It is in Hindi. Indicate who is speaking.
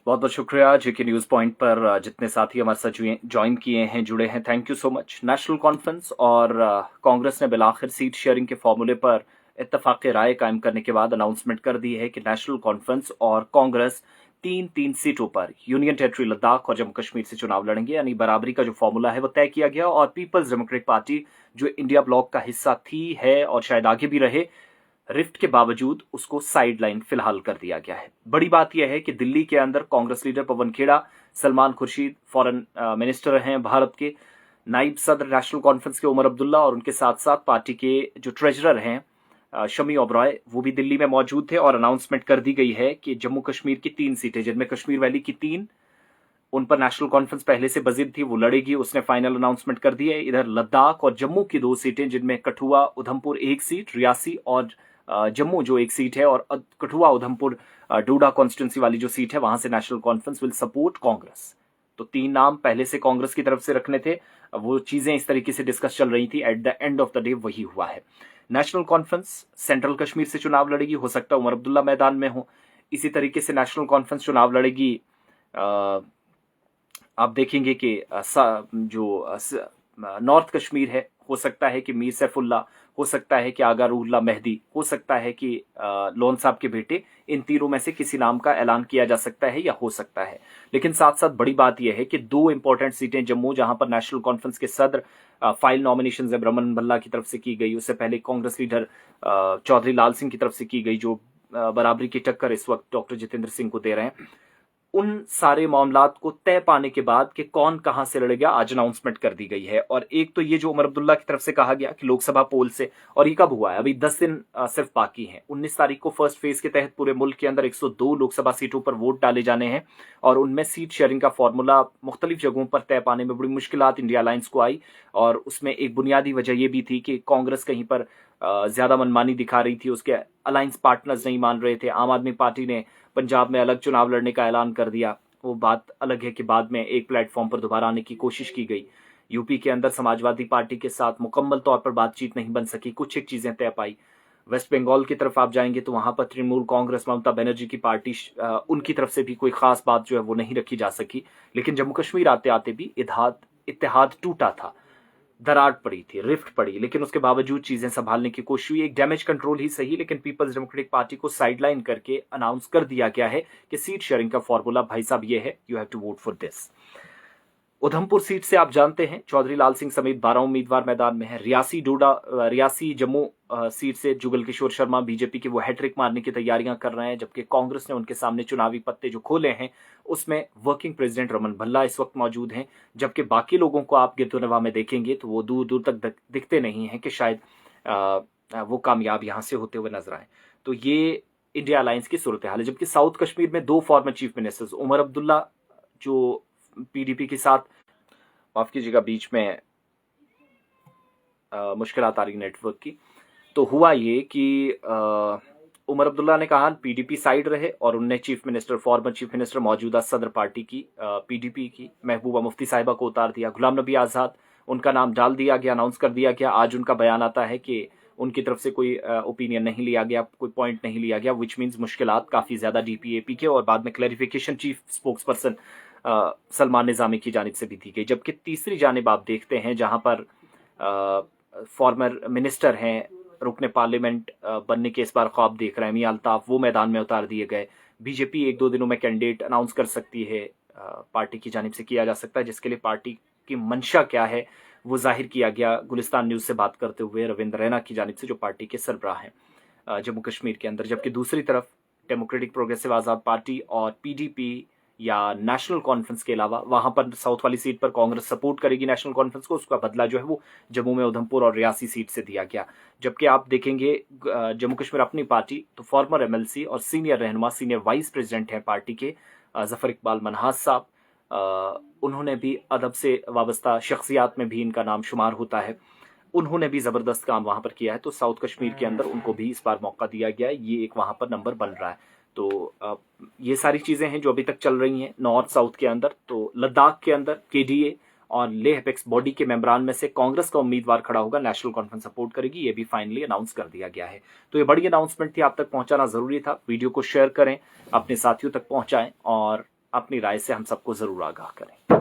Speaker 1: बहुत बहुत शुक्रिया जेके न्यूज पॉइंट पर जितने साथी हमारे साथ ज्वाइन किए हैं, जुड़े हैं, thank you so much. National conference और कांग्रेस ने बिलाखिर सीट शेयरिंग के फॉर्मूले पर इत्तफाक राय कायम करने के बाद अनाउंसमेंट कर दी है कि नेशनल कॉन्फ्रेंस और कांग्रेस तीन तीन सीटों पर यूनियन टेरिटरी लद्दाख और जम्मू कश्मीर से चुनाव लड़ेंगे। यानी बराबरी का जो फॉर्मूला है वो तय किया गया और पीपल्स डेमोक्रेटिक पार्टी जो इंडिया ब्लॉक का हिस्सा थी, है और शायद आगे भी रहे, रिफ्ट के बावजूद उसको साइडलाइन फिलहाल कर दिया गया है। बड़ी बात यह है कि दिल्ली के अंदर Congress leader Pawan Khera, Salman Khurshid foreign minister हैं भारत के, नाइब सदर नेशनल कॉन्फ्रेंस के उमर अब्दुल्ला और उनके साथ साथ पार्टी के जो ट्रेजरर हैं शमी ओबरॉय, वो भी दिल्ली में मौजूद थे। और अनाउंसमेंट कर दी गई है कि जम्मू कश्मीर की 3 सीटें, जिनमें कश्मीर वैली की 3, उन पर नेशनल कॉन्फ्रेंस पहले से बजिद थी, वो लड़ेगी, उसने फाइनल अनाउंसमेंट कर दी है। इधर लद्दाख और जम्मू की 2 सीटें, जिनमें कठुआ उधमपुर 1 सीट, रियासी और जम्मू जो 1 सीट है, और कठुआ उधमपुर डोडा कॉन्स्टिट्यूंसी वाली जो सीट है, वहां से national conference will support Congress. तो 3 नाम पहले से कांग्रेस की तरफ से रखने थे, वो चीजें इस तरीके से डिस्कस चल रही थी। At the end of the day वही हुआ है। नेशनल कॉन्फ्रेंस सेंट्रल कश्मीर से चुनाव लड़ेगी, हो सकता है उमर अब्दुल्ला मैदान में हो। इसी तरीके से नेशनल कॉन्फ्रेंस चुनाव लड़ेगी, आप देखेंगे कि जो नॉर्थ कश्मीर है, हो सकता है कि मीर सैफुल्ला, हो सकता है कि आगा रूहुल्लाह मेहदी, हो सकता है कि लोन साहब के बेटे, इन तीनों में से किसी नाम का ऐलान किया जा सकता है या हो सकता है। लेकिन साथ साथ बड़ी बात यह है कि 2 इंपॉर्टेंट सीटें जम्मू, जहां पर नेशनल कॉन्फ्रेंस के सदर फाइल नॉमिनेशन जब रमन भल्ला की तरफ से की गई, उससे पहले कांग्रेस लीडर चौधरी लाल सिंह की तरफ से की गई, जो बराबरी की टक्कर इस वक्त डॉक्टर जितेंद्र सिंह को दे रहे हैं। उन सारे मामलात को तय पाने के बाद कि कौन कहां से लड़ेगा, आज अनाउंसमेंट कर दी गई है। और एक तो ये जो उमर अब्दुल्ला की तरफ से कहा गया कि लोकसभा पोल से, और ये कब हुआ है, अभी 10 दिन सिर्फ बाकी हैं। 19 तारीख को फर्स्ट फेज के तहत पूरे मुल्क के अंदर 102 लोकसभा सीटों पर वोट डाले जाने हैं और उनमें सीट शेयरिंग का फॉर्मूला मुख्तलिफ जगहों पर तय पाने में बड़ी मुश्किलात इंडिया अलायंस को आई। और उसमें एक बुनियादी वजह यह भी थी कि कांग्रेस कहीं पर ज्यादा मनमानी दिखा रही थी, उसके अलायंस पार्टनर्स नहीं मान रहे थे। आम आदमी पार्टी ने पंजाब में अलग चुनाव लड़ने का ऐलान कर दिया। वो बात अलग है कि बाद में एक प्लेटफॉर्म पर दोबारा आने की कोशिश की गई। यूपी के अंदर समाजवादी पार्टी के साथ मुकम्मल तौर पर बातचीत नहीं बन सकी, कुछ एक चीजें तय पाई। वेस्ट बंगाल की तरफ आप जाएंगे तो वहां पर तृणमूल कांग्रेस, ममता बनर्जी की पार्टी, उनकी तरफ से भी कोई खास बात जो है वो नहीं रखी जा सकी। लेकिन जम्मू कश्मीर आते आते भी इत्तेहाद टूटा था, दरार पड़ी थी, रिफ्ट पड़ी, लेकिन उसके बावजूद चीजें संभालने की कोशिश हुई। एक डैमेज कंट्रोल ही सही, लेकिन पीपल्स डेमोक्रेटिक पार्टी को साइडलाइन करके अनाउंस कर दिया गया है कि सीट शेयरिंग का फॉर्मूला भाई साहब ये है, you have to vote for this. Udhampur seat से आप जानते हैं चौधरी लाल सिंह समेत 12 उम्मीदवार मैदान में हैं। रियासी जम्मू सीट से जुगल किशोर शर्मा बीजेपी के वो हैट्रिक मारने की तैयारियां कर रहे हैं, जबकि कांग्रेस ने उनके सामने चुनावी पत्ते जो खोले हैं उसमें वर्किंग प्रेसिडेंट रमन भल्ला इस वक्त मौजूद हैं। जबकि बाकी लोगों को आप गिरदोनवा में देखेंगे तो वो दूर दूर तक दिखते नहीं हैं कि शायद वो कामयाब यहां से होते हुए नजर आए। तो ये इंडिया अलायंस की सूरत हाल है। जबकि साउथ कश्मीर में 2 former chief ministers, Omar Abdullah जो पीडीपी के साथ, माफ कीजिएगा बीच में मुश्किलात आ रही नेटवर्क की, तो हुआ ये कि उमर अब्दुल्ला ने कहा पीडीपी साइड रहे और उनने फॉर्मर चीफ मिनिस्टर मौजूदा सदर पार्टी की पीडीपी की महबूबा मुफ्ती साहिबा को उतार दिया। गुलाम नबी आज़ाद, उनका नाम डाल दिया गया, अनाउंस कर दिया गया। आज उनका बयान आता है कि उनकी तरफ से कोई ओपिनियन नहीं लिया गया, कोई पॉइंट नहीं लिया गया, विच मीन्स मुश्किलात काफी ज्यादा डीपीएपी के। और बाद में clarification chief spokes person Salman Nizami की जानिब से भी दी गई। जबकि तीसरी जानिब आप देखते हैं जहां पर फॉर्मर मिनिस्टर हैं, रुकने पार्लियामेंट बनने के इस बार ख्वाब देख रहे हैं मियां अल्ताफ, वो मैदान में उतार दिए गए। बीजेपी 1-2 दिनों में कैंडिडेट अनाउंस कर सकती है, पार्टी की जानिब से किया जा सकता है, जिसके लिए पार्टी की मंशा क्या है वो जाहिर किया गया गुलिस्तान न्यूज से बात करते हुए रविंद्र रैना की जानिब से, जो पार्टी के सरबराह हैं जम्मू कश्मीर के अंदर। जबकि दूसरी तरफ डेमोक्रेटिक प्रोग्रेसिव आज़ाद पार्टी और पीडीपी या नेशनल कॉन्फ्रेंस के अलावा वहां पर साउथ वाली सीट पर कांग्रेस सपोर्ट करेगी नेशनल कॉन्फ्रेंस को, उसका बदला जो है वो जम्मू में उधमपुर और रियासी सीट से दिया गया। जबकि आप देखेंगे जम्मू कश्मीर अपनी पार्टी, तो फॉर्मर एमएलसी और सीनियर रहनुमा, सीनियर वाइस प्रेसिडेंट हैं पार्टी के जफर इकबाल मनहास साहब, उन्होंने भी अदब से वाबस्ता शख्सियात में भी इनका नाम शुमार होता है, उन्होंने भी जबरदस्त काम वहां पर किया है। तो साउथ कश्मीर के अंदर उनको भी इस बार मौका दिया गया है, ये एक वहां पर नंबर बन रहा है। तो ये सारी चीजें हैं जो अभी तक चल रही हैं नॉर्थ साउथ के अंदर। तो लद्दाख के अंदर केडीए और लेह अपेक्स बॉडी के मेंबरान में से कांग्रेस का उम्मीदवार खड़ा होगा, नेशनल कॉन्फ्रेंस सपोर्ट करेगी, ये भी फाइनली अनाउंस कर दिया गया है। तो ये बड़ी अनाउंसमेंट थी, आप तक पहुंचाना जरूरी था। वीडियो को शेयर करें, अपने साथियों तक पहुंचाएं और अपनी राय से हम सबको जरूर आगाह करें।